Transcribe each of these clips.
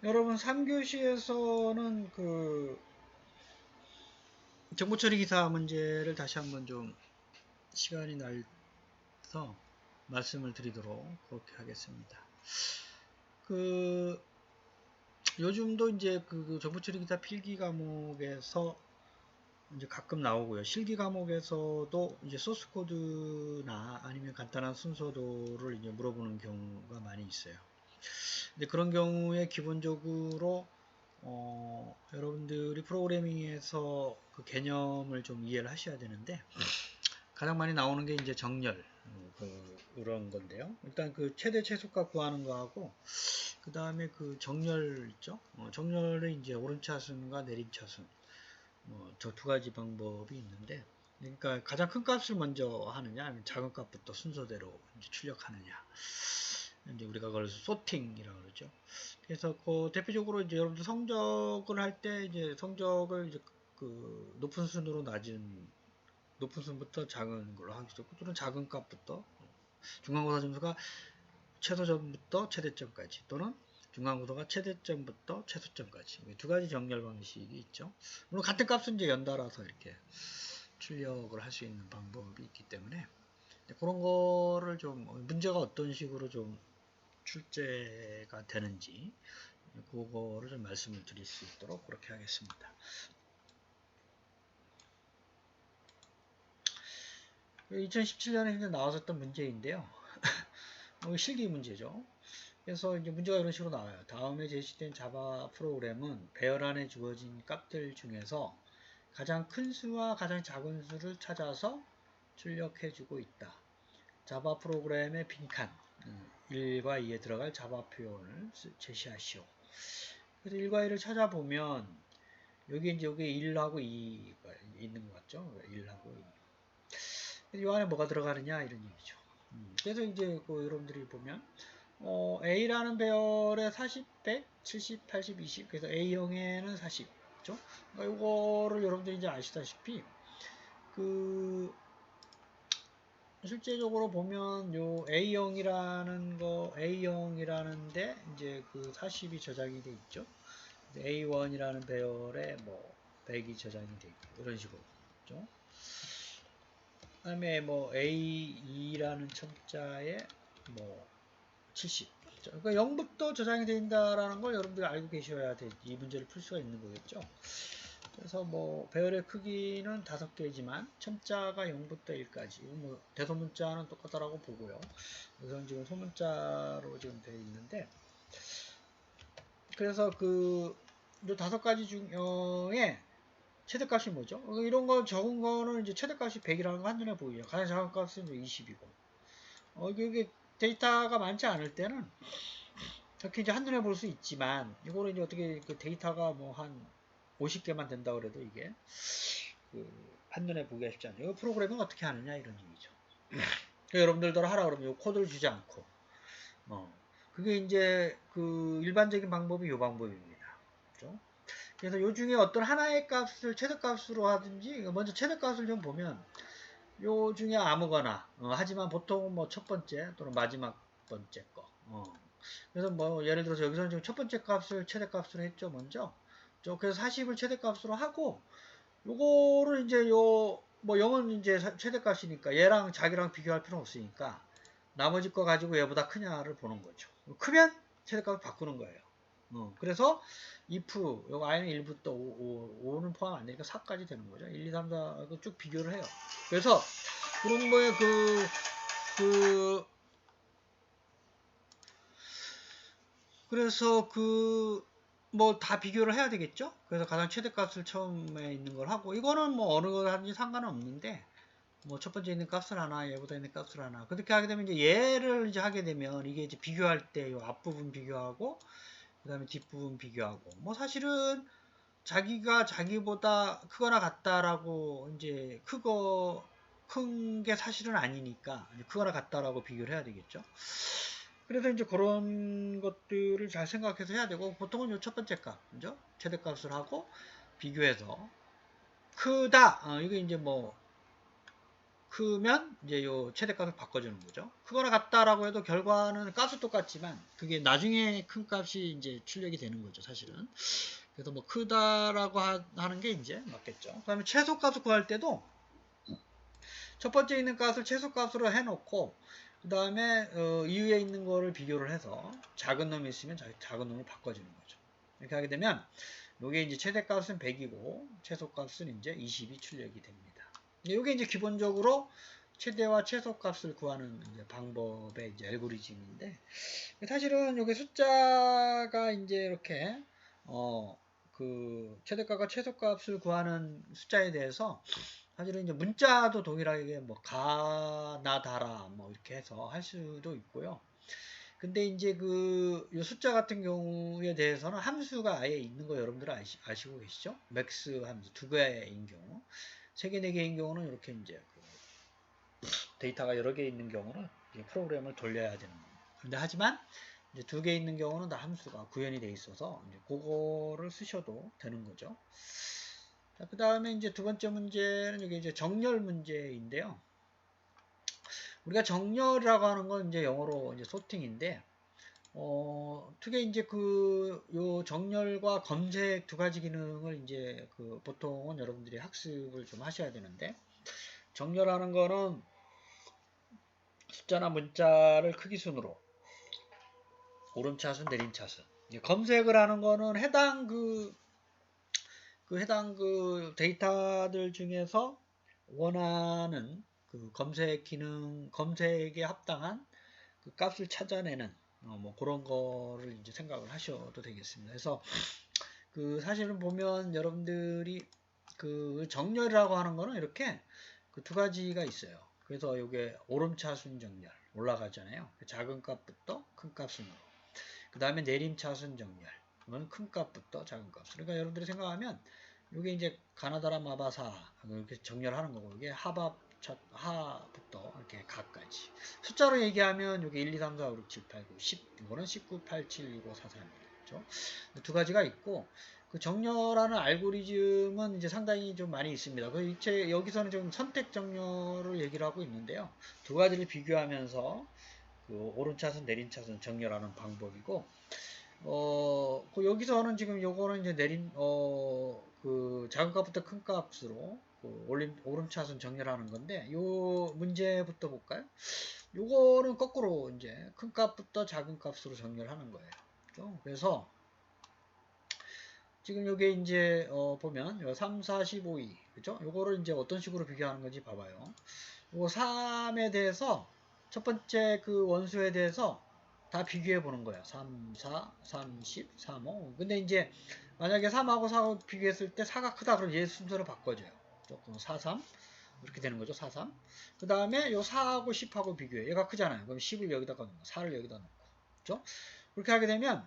여러분 3교시에서는 그 정보처리 기사 문제를 다시 한번 좀 시간이 나서 말씀을 드리도록 그렇게 하겠습니다. 그 요즘도 이제 그 정보처리 기사 필기 과목에서 이제 가끔 나오고요. 실기 과목에서도 이제 소스 코드나 아니면 간단한 순서도를 이제 물어보는 경우가 많이 있어요. 근데 그런 경우에 기본적으로 여러분들이 프로그래밍에서 그 개념을 좀 이해를 하셔야 되는데 가장 많이 나오는 게 이제 정렬 그런 건데요. 일단 그 최대 최소값 구하는 거하고 그 다음에 그 정렬 있죠. 정렬의 이제 오름차순과 내림차순 저 두 가지 방법이 있는데 그러니까 가장 큰 값을 먼저 하느냐 아니면 작은 값부터 순서대로 이제 출력하느냐 이제 우리가 그걸 소팅이라고 그러죠. 그래서 그 대표적으로 이제 여러분들 성적을 할 때 이제 성적을 이제 그 높은 순으로 높은 순부터 작은 걸로 하기죠. 또는 작은 값부터 중간고사 점수가 최소점부터 최대점까지 또는 중간고사가 최대점부터 최소점까지 두 가지 정렬 방식이 있죠. 물론 같은 값은 이제 연달아서 이렇게 출력을 할 수 있는 방법이 있기 때문에 그런 거를 좀 문제가 어떤 식으로 좀 출제가 되는지 그거를 좀 말씀을 드릴 수 있도록 그렇게 하겠습니다. 2017년에 이제 나왔었던 문제인데요. 실기 문제죠. 그래서 이제 문제가 이런 식으로 나와요. 다음에 제시된 자바 프로그램은 배열 안에 주어진 값들 중에서 가장 큰 수와 가장 작은 수를 찾아서 출력해주고 있다. 자바 프로그램의 빈칸 1과 2에 들어갈 자바 표현을 제시하시오. 그래서 1과 2를 찾아보면 여기 이제 여기 1하고 2가 있는 것 같죠? 1하고 2. 이 안에 뭐가 들어가느냐 이런 얘기죠. 그래서 이제 그 여러분들이 보면 A라는 배열에 40, 100, 70, 80, 20 그래서 A형에는 40 그죠? 그러니까 이거를 여러분들이 이제 아시다시피 그 실제적으로 보면 요 A형이라는데 이제 그 40이 저장이 돼 있죠. A1이라는 배열에 뭐 100이 저장이 돼 있고 이런 식으로 그죠? 그다음에 뭐 A2라는 첨자에 뭐 70. 그러니까 0부터 저장이 된다라는 걸 여러분들이 알고 계셔야 이 문제를 풀 수가 있는 거겠죠. 그래서 뭐 배열의 크기는 5개지만 첨자가 0부터 1까지 뭐 대소문자는 똑같다라고 보고요. 우선 지금 소문자로 지금 되어 있는데 그래서 그 5가지 중에 최대값이 뭐죠? 이런 거 적은 거는 이제 최대값이 100이라는 거 한눈에 보이죠. 가장 작은 값은 20이고 이게 데이터가 많지 않을 때는 이렇게 이제 한눈에 볼 수 있지만 이거를 이제 어떻게 그 데이터가 뭐 한 50개만 된다 그래도 이게 그 한눈에 보기가 쉽지 않아요. 이 프로그램은 어떻게 하느냐 이런 얘기죠. 여러분들도 하라 그러면 이 코드를 주지 않고 그게 이제 그 일반적인 방법이 이 방법입니다. 그렇죠? 그래서 요 중에 어떤 하나의 값을 최대값으로 하든지 먼저 최대값을 좀 보면 요 중에 아무거나 하지만 보통 뭐 첫 번째 또는 마지막 번째 거 그래서 뭐 예를 들어서 여기서는 지금 첫 번째 값을 최대값으로 했죠 먼저 그래서 40을 최대값으로 하고 요거를 이제 뭐 0은 이제 최대값이니까 얘랑 자기랑 비교할 필요는 없으니까 나머지 거 가지고 얘보다 크냐를 보는 거죠. 크면 최대값을 바꾸는 거예요. 그래서 if 요거 i는 1부터 5는 포함 안 되니까 4까지 되는 거죠. 1, 2, 3, 4 쭉 비교를 해요. 그래서 그런 거에 그래서 뭐 다 비교를 해야 되겠죠? 그래서 가장 최대값을 처음에 있는 걸 하고 이거는 뭐 어느 거 하든지 상관은 없는데 뭐 첫 번째 있는 값을 하나 얘보다 있는 값을 하나 그렇게 하게 되면 이제 얘를 이제 하게 되면 이게 이제 비교할 때 이 앞부분 비교하고 그 다음에 뒷부분 비교하고 뭐 사실은 자기가 자기보다 크거나 같다라고 이제 큰 게 사실은 아니니까 크거나 같다라고 비교를 해야 되겠죠. 그래서 이제 그런 것들을 잘 생각해서 해야 되고 보통은 요 첫 번째 값, 그죠? 최대값을 하고 비교해서 크다. 이게 이제 뭐 크면 이제 요 최대값을 바꿔주는 거죠. 크거나 같다라고 해도 결과는 값은 똑같지만 그게 나중에 큰 값이 이제 출력이 되는 거죠, 사실은. 그래서 뭐 크다라고 하는 게 이제 맞겠죠. 그다음에 최소값을 구할 때도 첫 번째 있는 값을 최소값으로 해놓고 그 다음에 이후에 있는 거를 비교를 해서 작은 놈이 있으면 작은 놈을 바꿔주는 거죠. 이렇게 하게 되면 이게 이제 최대값은 100이고 최소값은 이제 20이 출력이 됩니다. 이게 이제 기본적으로 최대와 최소값을 구하는 이제 방법의 이제 알고리즘인데 사실은 이게 숫자가 이제 이렇게 그 최대값과 최소값을 구하는 숫자에 대해서 사실은 이제 문자도 동일하게 뭐 가나 다라 뭐 이렇게 해서 할 수도 있고요. 근데 이제 그 숫자 같은 경우에 대해서는 함수가 아예 있는 거 여러분들 아시고 계시죠? 맥스 함수 두 개인 경우, 세 개, 네 개인 경우는 이렇게 이제 그 데이터가 여러 개 있는 경우는 프로그램을 돌려야 되는 겁니다. 근데 하지만 이제 두 개 있는 경우는 다 함수가 구현이 돼 있어서 이제 그거를 쓰셔도 되는 거죠. 그 다음에 이제 두 번째 문제는 여기 이제 정렬 문제인데요. 우리가 정렬이라고 하는 건 이제 영어로 이제 소팅인데, 특히 이제 요 정렬과 검색 두 가지 기능을 이제 보통은 여러분들이 학습을 좀 하셔야 되는데, 정렬하는 거는 숫자나 문자를 크기 순으로 오름차순, 내림차순. 검색을 하는 거는 해당 해당 데이터들 중에서 원하는 검색 기능, 검색에 합당한 값을 찾아내는 뭐 그런 거를 이제 생각을 하셔도 되겠습니다. 그래서 사실은 보면 여러분들이 정렬이라고 하는 거는 이렇게 두 가지가 있어요. 그래서 이게 오름차순 정렬 올라가잖아요. 작은 값부터 큰 값순으로. 그 다음에 내림차순 정렬. 이건 큰 값부터 작은 값. 그러니까 여러분들이 생각하면 이게 이제 가나다라 마바사 이렇게 정렬하는 거고 이게 하부터 이렇게 가까지. 숫자로 얘기하면 이게 1, 2, 3, 4, 5, 6, 7, 8, 9, 10 이거는 19, 8, 7, 6, 5, 4, 3 이죠. 두 가지가 있고 정렬하는 알고리즘은 이제 상당히 좀 많이 있습니다. 여기서는 좀 선택 정렬을 얘기를 하고 있는데요. 두 가지를 비교하면서 오른차순, 내림차순 정렬하는 방법이고, 여기서는 지금 요거는 이제 작은 값부터 큰 값으로 오름차순 정렬하는 건데, 요 문제부터 볼까요? 요거는 거꾸로 이제 큰 값부터 작은 값으로 정렬하는 거예요. 그렇죠? 그래서 지금 요게 이제 보면 3, 4, 15, 2 그죠? 요거를 이제 어떤 식으로 비교하는 건지 봐봐요. 요 3에 대해서 첫 번째 원수에 대해서 다 비교해 보는 거예요. 3, 4, 30, 3, 5. 근데 이제 만약에 3하고 4하고 비교했을 때 4가 크다 그러면 얘 순서를 바꿔줘요. 조금 4, 3 이렇게 되는 거죠. 4, 3. 그 다음에 요 4하고 10하고 비교해. 얘가 크잖아요. 그럼 10을 여기다가 넣고 4를 여기다 넣고. 그죠? 그렇게 하게 되면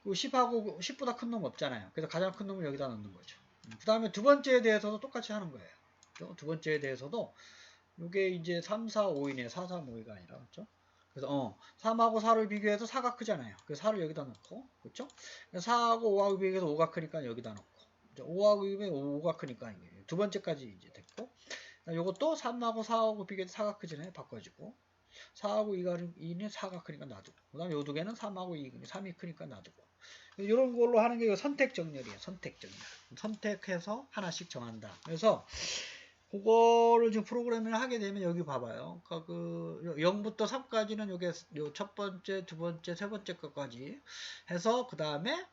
10하고 10보다 큰 놈 없잖아요. 그래서 가장 큰 놈을 여기다 넣는 거죠. 그 다음에 두 번째에 대해서도 똑같이 하는 거예요. 그렇죠? 두 번째에 대해서도 이게 이제 3, 4, 5이네. 4, 3, 5가 아니라 그렇죠? 그래서 3하고 4를 비교해서 4가 크잖아요. 그래서 4를 여기다 넣고 그렇죠? 4하고 5하고 비교해서 5가 크니까 여기다 넣고 5하고 비교해서 5가 크니까 두 번째까지 이제 됐고 요것도 3하고 4하고 비교해서 4가 크잖아요. 바꿔주고 4하고 2는 4가 크니까 놔두고 그 다음에 요 두 개는 3하고 2, 3이 크니까 놔두고 이런 걸로 하는 게 선택 정렬이에요. 선택 정렬. 선택해서 하나씩 정한다. 그래서 그거를 지금 프로그램을 하게 되면 여기 봐봐요. 그러니까 0부터 3까지는 요게 첫 번째, 두 번째, 세 번째 것까지 해서 그 다음에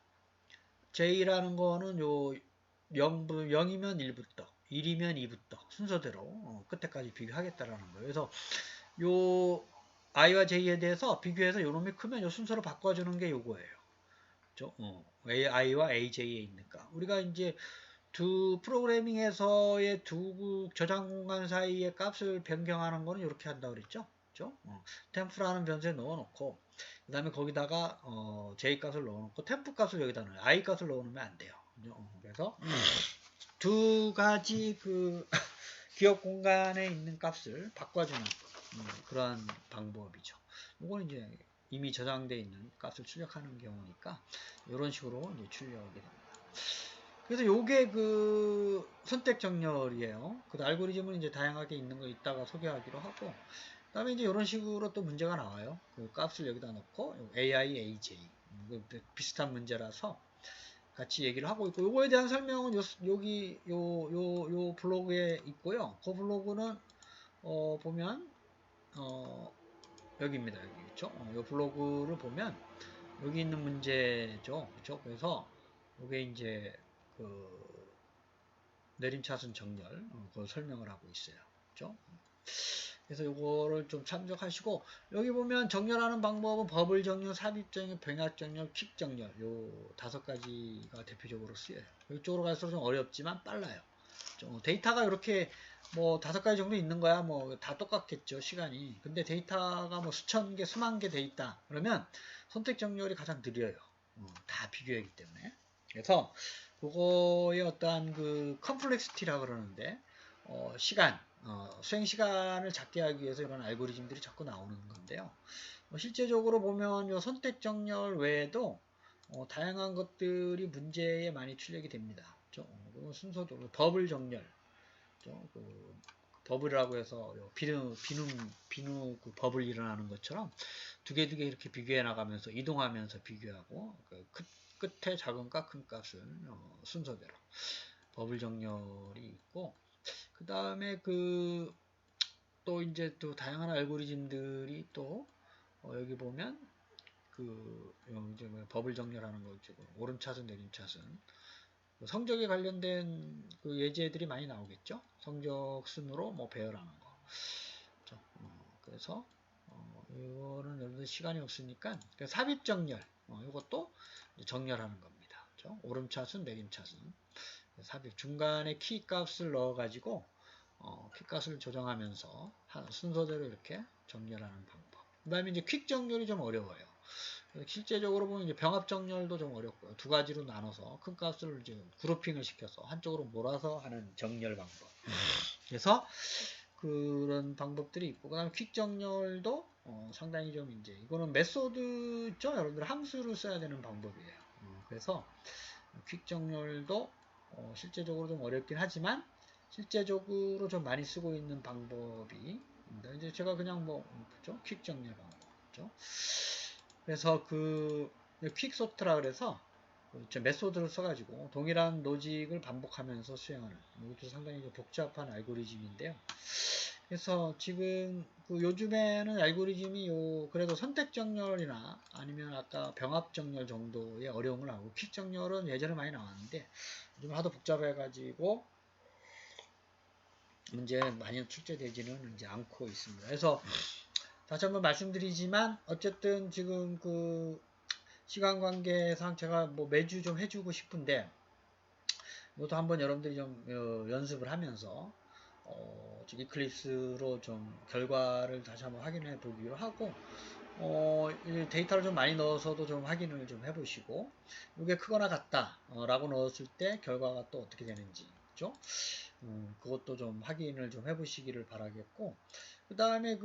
J라는 거는 0이면 1부터 1이면 2부터 순서대로 끝에까지 비교하겠다라는 거예요. 그래서 요 I와 J에 대해서 비교해서 요놈이 크면 요 순서로 바꿔주는 게 요거예요. 그죠? I와 AJ에 있는가. 우리가 이제 두 프로그래밍에서의 두 저장 공간 사이의 값을 변경하는 거는 이렇게 한다고 그랬죠. 그죠? 템프라는 변수에 넣어놓고 그 다음에 거기다가 J 값을 넣어놓고 템프 값을 여기다 넣어요. I 값을 넣어놓으면 안 돼요. 그죠? 그래서 두 가지 기억 공간에 있는 값을 바꿔주는 그런 방법이죠. 이거는 이제 이미 저장되어 있는 값을 출력하는 경우니까 이런 식으로 이제 출력하게 됩니다. 그래서 요게 그 선택 정렬이에요. 그 알고리즘은 이제 다양하게 있는 거 이따가 소개하기로 하고, 그다음에 이제 이런 식으로 또 문제가 나와요. 그 값을 여기다 넣고 AI, AJ 비슷한 문제라서 같이 얘기를 하고 있고, 요거에 대한 설명은 여기 요 블로그에 있고요. 그 블로그는 보면 여기입니다. 여기 있죠. 요 블로그를 보면 여기 있는 문제죠. 그렇죠? 그래서 이게 이제 그 내림차순 정렬 그걸 설명을 하고 있어요. 그렇죠? 그래서 요거를 좀 참조하시고, 여기 보면 정렬하는 방법은 버블 정렬, 삽입 정렬, 병합 정렬, 킥 정렬 요 5가지가 대표적으로 쓰여요. 이쪽으로 갈수록 좀 어렵지만 빨라요. 데이터가 이렇게 뭐 5가지 정도 있는 거야 뭐 다 똑같겠죠, 시간이. 근데 데이터가 뭐 수천 개, 수만 개 돼 있다 그러면 선택 정렬이 가장 느려요. 다 비교하기 때문에. 그래서 그거의 어떠한 그 컴플렉시티라 그러는데 시간, 수행 시간을 작게 하기 위해서 이런 알고리즘들이 자꾸 나오는 건데요. 실제적으로 보면 요 선택 정렬 외에도 다양한 것들이 문제에 많이 출력이 됩니다. 순서도 버블 정렬, 그 버블이라고 해서 비누 그 버블 일어나는 것처럼 두 개 이렇게 비교해 나가면서 이동하면서 비교하고 그 끝에 작은 값, 큰 값을 순서대로 버블 정렬이 있고, 그 다음에 또 이제 또 다양한 알고리즘들이 또 여기 보면 이제 뭐 버블 정렬하는 거 있죠. 오름차순, 내림차순. 성적에 관련된 그 예제들이 많이 나오겠죠. 성적 순으로 뭐 배열하는 거. 그래서 이거는 여러분들 시간이 없으니까 삽입 정렬, 이것도 정렬하는 겁니다. 그렇죠? 오름차순, 내림차순. 삽입 중간에 키 값을 넣어가지고 키 값을 조정하면서 순서대로 이렇게 정렬하는 방법. 그 다음에 이제 퀵 정렬이 좀 어려워요. 실제적으로 보면 이제 병합 정렬도 좀 어렵고요. 2가지로 나눠서 큰 값을 이제 그룹핑을 시켜서 한쪽으로 몰아서 하는 정렬 방법. 그래서 그런 방법들이 있고, 그다음에 퀵 정렬도 상당히 좀 이제 이거는 메소드죠. 여러분들 함수를 써야 되는 방법이에요. 그래서 퀵 정렬도 실제적으로 좀 어렵긴 하지만 실제적으로 좀 많이 쓰고 있는 방법이 이제 제가 그냥 그죠? 퀵 정렬 방법. 그죠? 그래서 퀵 소트라 그래서 메소드를 써가지고 동일한 로직을 반복하면서 수행하는, 이것도 상당히 복잡한 알고리즘인데요. 그래서 지금 요즘에는 알고리즘이 그래도 선택 정렬이나 아니면 아까 병합 정렬 정도의 어려움을 하고, 퀵 정렬은 예전에 많이 나왔는데 요즘 하도 복잡해가지고 문제 많이 출제되지는 이제 않고 있습니다. 그래서 다시 한번 말씀드리지만 어쨌든 지금 시간 관계상 제가 매주 좀 해주고 싶은데, 이것도 한번 여러분들이 좀 연습을 하면서 이클립스로 좀 결과를 다시 한번 확인해 보기로 하고, 데이터를 좀 많이 넣어서도 좀 확인을 좀 해보시고, 이게 크거나 같다 라고 넣었을 때 결과가 또 어떻게 되는지, 그죠? 그것도 좀 확인을 좀 해보시기를 바라겠고, 그 다음에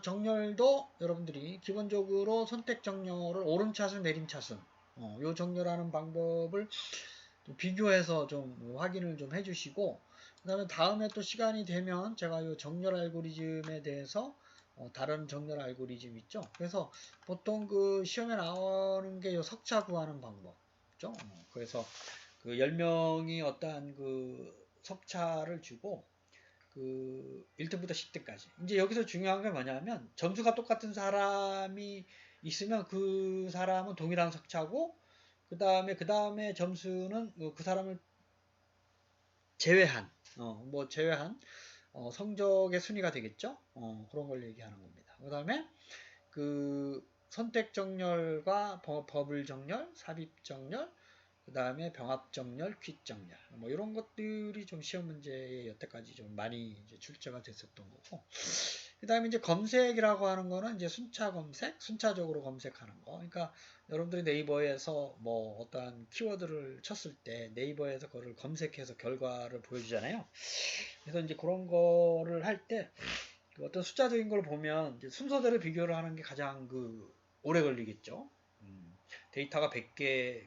정렬도 여러분들이 기본적으로 선택 정렬을 오름차순, 내림차순, 요 정렬하는 방법을 좀 비교해서 좀 확인을 좀 해주시고, 그 다음에 다음에 또 시간이 되면 제가 이 정렬 알고리즘에 대해서 다른 정렬 알고리즘 있죠. 그래서 보통 시험에 나오는 게 이 석차 구하는 방법, 그죠? 그래서 10명이 어떠한 석차를 주고 1등부터 10등까지. 이제 여기서 중요한 게 뭐냐면 점수가 똑같은 사람이 있으면 그 사람은 동일한 석차고, 그 다음에 점수는 그 사람을 제외한 성적의 순위가 되겠죠. 그런 걸 얘기하는 겁니다. 그 다음에 선택 정렬과 버블 정렬, 삽입 정렬, 그 다음에 병합 정렬, 퀵 정렬, 이런 것들이 좀 시험 문제에 여태까지 좀 많이 이제 출제가 됐었던 거고, 그 다음에 이제 검색이라고 하는 거는 이제 순차 검색, 순차적으로 검색하는 거. 그러니까 여러분들이 네이버에서 어떠한 키워드를 쳤을 때 네이버에서 그거를 검색해서 결과를 보여주잖아요. 그래서 이제 그런 거를 할 때 어떤 숫자적인 걸 보면 이제 순서대로 비교를 하는 게 가장 오래 걸리겠죠. 데이터가 100개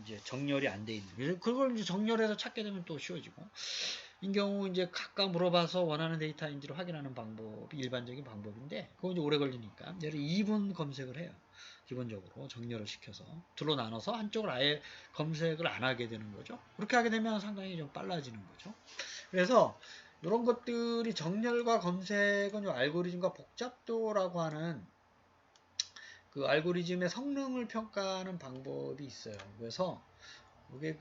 이제 정렬이 안 돼 있는. 그래서 그걸 이제 정렬해서 찾게 되면 또 쉬워지고. 이 경우 이제 각각 물어봐서 원하는 데이터인지를 확인하는 방법이 일반적인 방법인데, 그거 이제 오래 걸리니까. 예를 2분 검색을 해요. 기본적으로 정렬을 시켜서 둘로 나눠서 한쪽을 아예 검색을 안 하게 되는 거죠. 그렇게 하게 되면 상당히 좀 빨라지는 거죠. 그래서 이런 것들이 정렬과 검색은 알고리즘과 복잡도라고 하는 그 알고리즘의 성능을 평가하는 방법이 있어요. 그래서 이게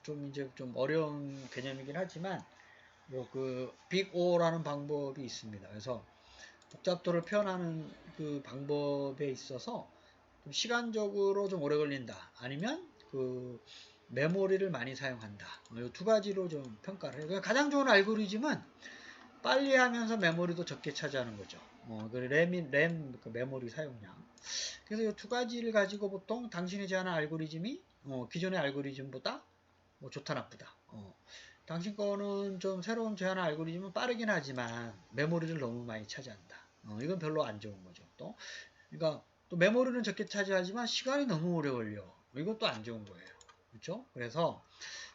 좀 이제 좀 어려운 개념이긴 하지만 빅 O라는 방법이 있습니다. 그래서 복잡도를 표현하는 그 방법에 있어서 좀 시간적으로 좀 오래 걸린다. 아니면 메모리를 많이 사용한다. 이 두 가지로 좀 평가를 해요. 가장 좋은 알고리즘은 빨리 하면서 메모리도 적게 차지하는 거죠. 램 메모리 사용량. 그래서 이 두 가지를 가지고 보통 당신이 제안한 알고리즘이 기존의 알고리즘보다 좋다 나쁘다. 당신 거는 좀 새로운 제안한 알고리즘은 빠르긴 하지만 메모리를 너무 많이 차지한다. 이건 별로 안 좋은 거죠. 그러니까 또 메모리는 적게 차지하지만 시간이 너무 오래 걸려. 이것도 안 좋은 거예요. 그렇죠? 그래서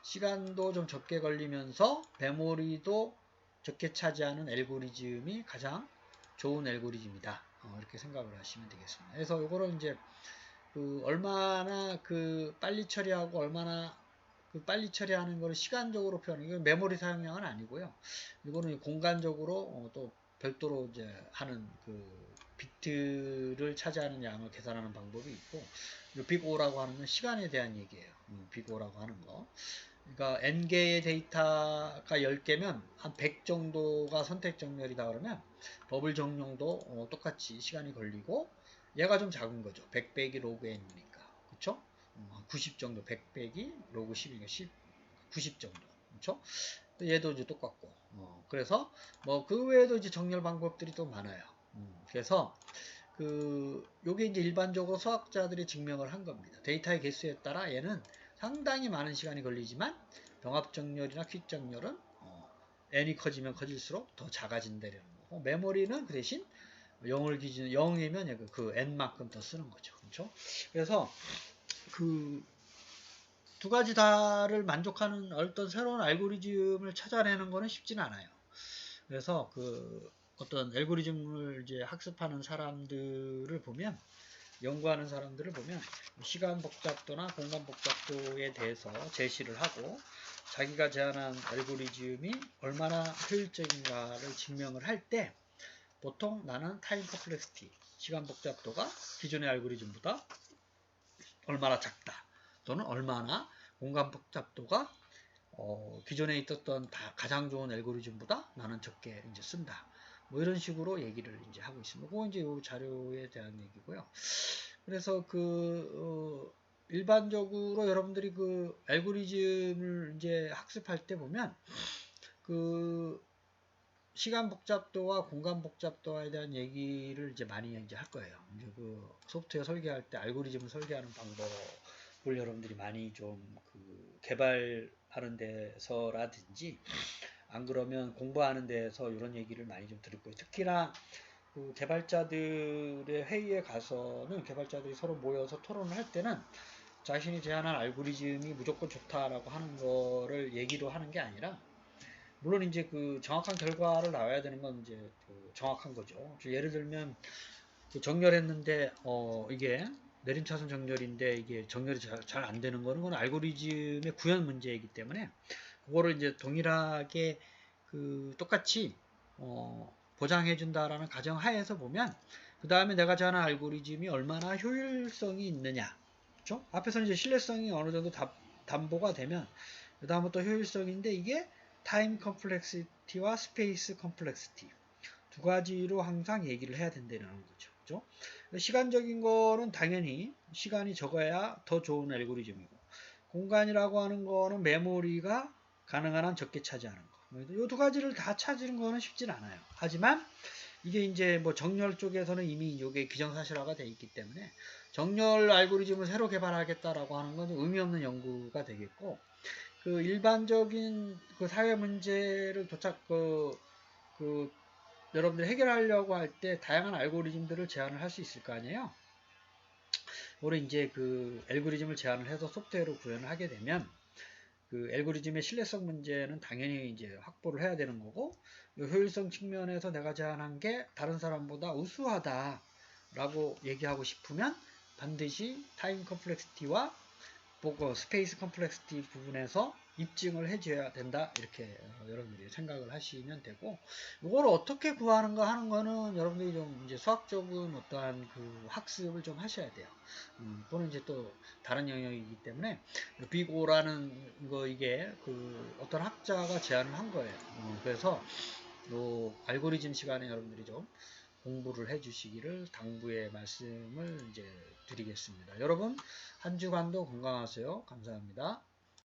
시간도 좀 적게 걸리면서 메모리도 적게 차지하는 알고리즘이 가장 좋은 알고리즘이다. 이렇게 생각을 하시면 되겠습니다. 그래서 이거를 이제 얼마나 빨리 처리하고 얼마나 빨리 처리하는 거를 시간적으로 표현하는 이건 메모리 사용량은 아니고요. 이거는 공간적으로 또 별도로 이제 하는 비트를 차지하는 양을 계산하는 방법이 있고, 빅O라고 하는 건 시간에 대한 얘기예요. 빅O라고 하는 거. 그러니까 n개의 데이터가 10개면 한 100 정도가 선택 정렬이다 그러면 버블 정렬도 똑같이 시간이 걸리고, 얘가 좀 작은 거죠. 100 빼기 로그 n이니까. 그쵸? 90 정도, 100 빼기 로그 10이니까 90 정도. 그쵸? 얘도 이제 똑같고. 그래서 그 외에도 이제 정렬 방법들이 또 많아요. 그래서 요게 이제 일반적으로 수학자들이 증명을 한 겁니다. 데이터의 개수에 따라 얘는 상당히 많은 시간이 걸리지만 병합정렬이나 퀵정렬은 n이 커지면 커질수록 더 작아진다는 거고, 메모리는 그 대신 0을 기준 0이면 n만큼 더 쓰는 거죠. 그렇죠? 그래서 두 가지 다를 만족하는 어떤 새로운 알고리즘을 찾아내는 것은 쉽지는 않아요. 그래서 어떤 알고리즘을 이제 학습하는 사람들을 보면, 연구하는 사람들을 보면 시간 복잡도나 공간 복잡도에 대해서 제시를 하고, 자기가 제안한 알고리즘이 얼마나 효율적인가를 증명을 할 때 보통 나는 타임 컴플렉시티, 시간 복잡도가 기존의 알고리즘보다 얼마나 작다, 또는 얼마나 공간 복잡도가 기존에 있었던 가장 좋은 알고리즘보다 나는 적게 이제 쓴다. 뭐 이런 식으로 얘기를 이제 하고 있습니다. 그건 이제 이 자료에 대한 얘기고요. 그래서 일반적으로 여러분들이 알고리즘을 이제 학습할 때 보면 시간 복잡도와 공간 복잡도에 대한 얘기를 이제 많이 이제 할 거예요. 이제 소프트웨어 설계할 때 알고리즘을 설계하는 방법을 여러분들이 많이 좀 개발하는 데서라든지, 안 그러면 공부하는 데서 이런 얘기를 많이 좀 들을 거예요. 특히나 개발자들의 회의에 가서는 개발자들이 서로 모여서 토론을 할 때는 자신이 제안한 알고리즘이 무조건 좋다라고 하는 거를 얘기로 하는 게 아니라, 물론 이제 정확한 결과를 나와야 되는 건 이제 정확한 거죠. 예를 들면 정렬했는데 이게 내림차순 정렬인데 이게 정렬이 잘 안 되는 거는 그건 알고리즘의 구현 문제이기 때문에, 그거를 이제 동일하게 똑같이 보장해 준다라는 가정 하에서 보면, 그 다음에 내가 제안한 알고리즘이 얼마나 효율성이 있느냐, 그렇죠? 앞에서는 이제 신뢰성이 어느 정도 담보가 되면 그 다음부터 효율성인데, 이게 타임 컴플렉시티와 스페이스 컴플렉시티 두 가지로 항상 얘기를 해야 된다는 거죠. 그렇죠? 시간적인 거는 당연히 시간이 적어야 더 좋은 알고리즘이고, 공간이라고 하는 거는 메모리가 가능한 한 적게 차지하는 거. 이 두 가지를 다 찾는 거는 쉽진 않아요. 하지만 이게 이제 정렬 쪽에서는 이미 이게 기정사실화가 되어 있기 때문에, 정렬 알고리즘을 새로 개발하겠다라고 하는 건 의미 없는 연구가 되겠고, 일반적인 사회 문제를 여러분들이 해결하려고 할 때 다양한 알고리즘들을 제안을 할 수 있을 거 아니에요. 올해 이제 그 알고리즘을 제안을 해서 소프트웨어로 구현을 하게 되면 그 알고리즘의 신뢰성 문제는 당연히 이제 확보를 해야 되는 거고, 효율성 측면에서 내가 제안한 게 다른 사람보다 우수하다라고 얘기하고 싶으면 반드시 타임 컴플렉시티와 스페이스 컴플렉시티 부분에서 입증을 해줘야 된다, 이렇게 여러분들이 생각을 하시면 되고, 이걸 어떻게 구하는가 하는 거는 여러분들이 좀 이제 수학적인 어떠한 그 학습을 좀 하셔야 돼요. 그거는 이제 또 다른 영역이기 때문에 비고라는 거, 이게 그 어떤 학자가 제안을 한 거예요. 그래서 요 알고리즘 시간에 여러분들이 좀 공부를 해 주시기를 당부의 말씀을 이제 드리겠습니다. 여러분 한 주간도 건강하세요. 감사합니다.